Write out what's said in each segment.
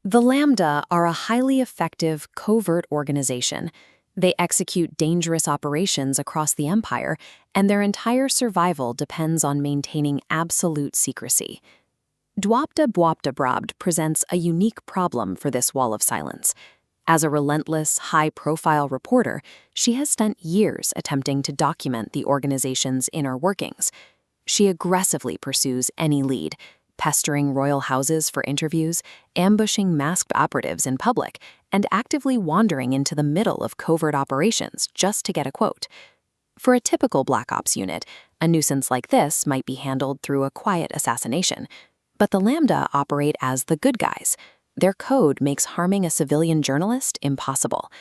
The Lambda are a highly effective, covert organization. They execute dangerous operations across the empire, and their entire survival depends on maintaining absolute secrecy. Bwadbabd presents a unique problem for this wall of silence. As a relentless, high-profile reporter, she has spent years attempting to document the organization's inner workings. She aggressively pursues any lead, pestering royal houses for interviews, ambushing masked operatives in public, and actively wandering into the middle of covert operations just to get a quote. For a typical Black Ops unit, a nuisance like this might be handled through a quiet assassination. But the Lambda operate as the good guys. Their code makes harming a civilian journalist impossible.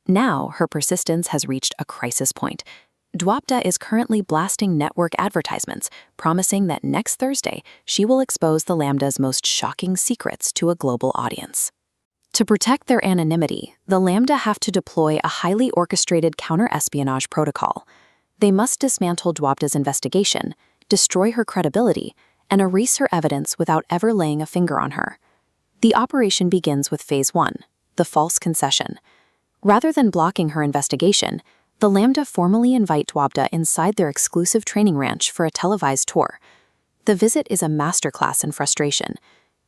Now, her persistence has reached a crisis point. Dwabda is currently blasting network advertisements, promising that next Thursday she will expose the Lambda's most shocking secrets to a global audience. To protect their anonymity, the Lambda have to deploy a highly orchestrated counter-espionage protocol. They must dismantle Dwabda's investigation, destroy her credibility, and erase her evidence without ever laying a finger on her. The operation begins with Phase 1, the false concession. Rather than blocking her investigation, the Lambda formally invite Dwabda inside their exclusive training ranch for a televised tour. The visit is a masterclass in frustration.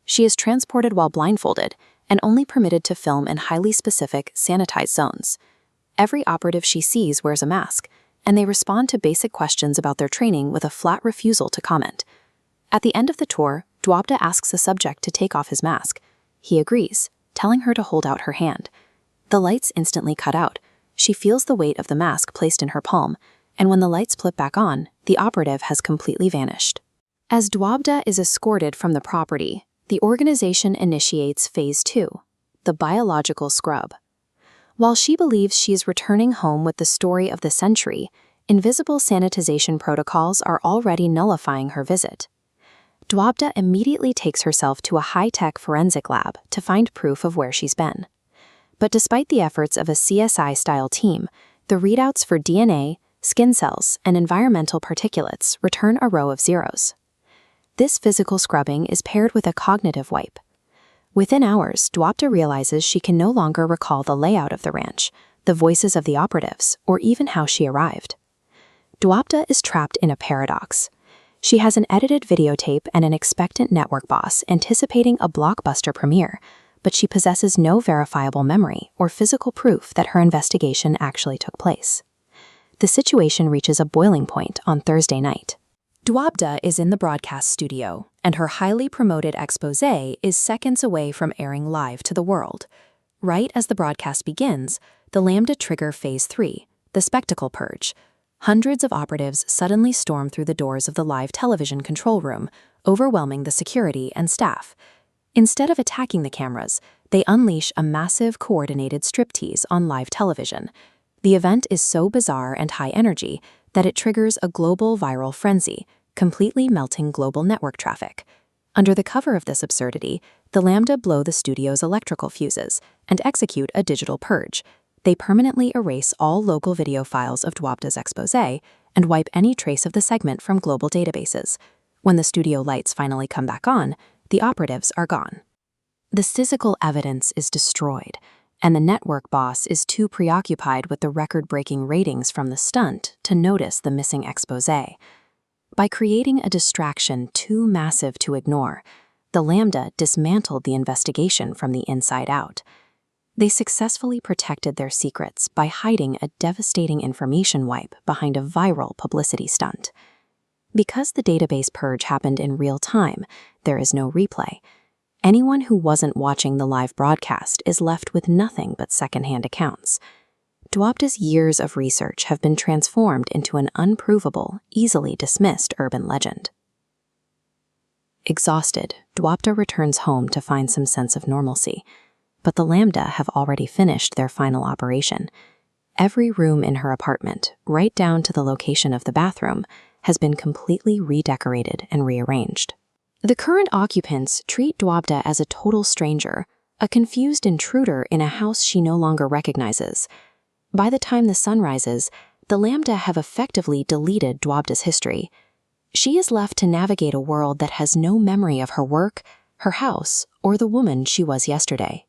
She is transported while blindfolded and only permitted to film in highly specific, sanitized zones. Every operative she sees wears a mask, and they respond to basic questions about their training with a flat refusal to comment. At the end of the tour, Dwabda asks the subject to take off his mask. He agrees, telling her to hold out her hand. The lights instantly cut out. She feels the weight of the mask placed in her palm, and when the lights flip back on, the operative has completely vanished. As Dwabda is escorted from the property, the organization initiates Phase 2, the biological scrub. While she believes she is returning home with the story of the century, invisible sanitization protocols are already nullifying her visit. Dwabda immediately takes herself to a high-tech forensic lab to find proof of where she's been. But despite the efforts of a CSI-style team, the readouts for DNA, skin cells, and environmental particulates return a row of zeros. This physical scrubbing is paired with a cognitive wipe. Within hours, Dwabda realizes she can no longer recall the layout of the ranch, the voices of the operatives, or even how she arrived. Dwabda is trapped in a paradox. She has an edited videotape and an expectant network boss anticipating a blockbuster premiere, but she possesses no verifiable memory or physical proof that her investigation actually took place. The situation reaches a boiling point on Thursday night. Dwabda is in the broadcast studio, and her highly promoted exposé is seconds away from airing live to the world. Right as the broadcast begins, the Lambda trigger Phase 3, the spectacle purge. Hundreds of operatives suddenly storm through the doors of the live television control room, overwhelming the security and staff. Instead of attacking the cameras, they unleash a massive coordinated striptease on live television. The event is so bizarre and high energy that it triggers a global viral frenzy, completely melting global network traffic. Under the cover of this absurdity, the Lambda blow the studio's electrical fuses and execute a digital purge. They permanently erase all local video files of Dwabda's exposé and wipe any trace of the segment from global databases. When the studio lights finally come back on, the operatives are gone. The physical evidence is destroyed, and the network boss is too preoccupied with the record-breaking ratings from the stunt to notice the missing exposé. By creating a distraction too massive to ignore, the Lambda dismantled the investigation from the inside out. They successfully protected their secrets by hiding a devastating information wipe behind a viral publicity stunt. Because the database purge happened in real time, there is no replay. Anyone who wasn't watching the live broadcast is left with nothing but secondhand accounts. Dwabda's years of research have been transformed into an unprovable, easily dismissed urban legend. Exhausted, Dwabda returns home to find some sense of normalcy. But the Lambda have already finished their final operation. Every room in her apartment, right down to the location of the bathroom, has been completely redecorated and rearranged. The current occupants treat Dwabda as a total stranger, a confused intruder in a house she no longer recognizes. By the time the sun rises, the Lambda have effectively deleted Dwabda's history. She is left to navigate a world that has no memory of her work, her house, or or the woman she was yesterday.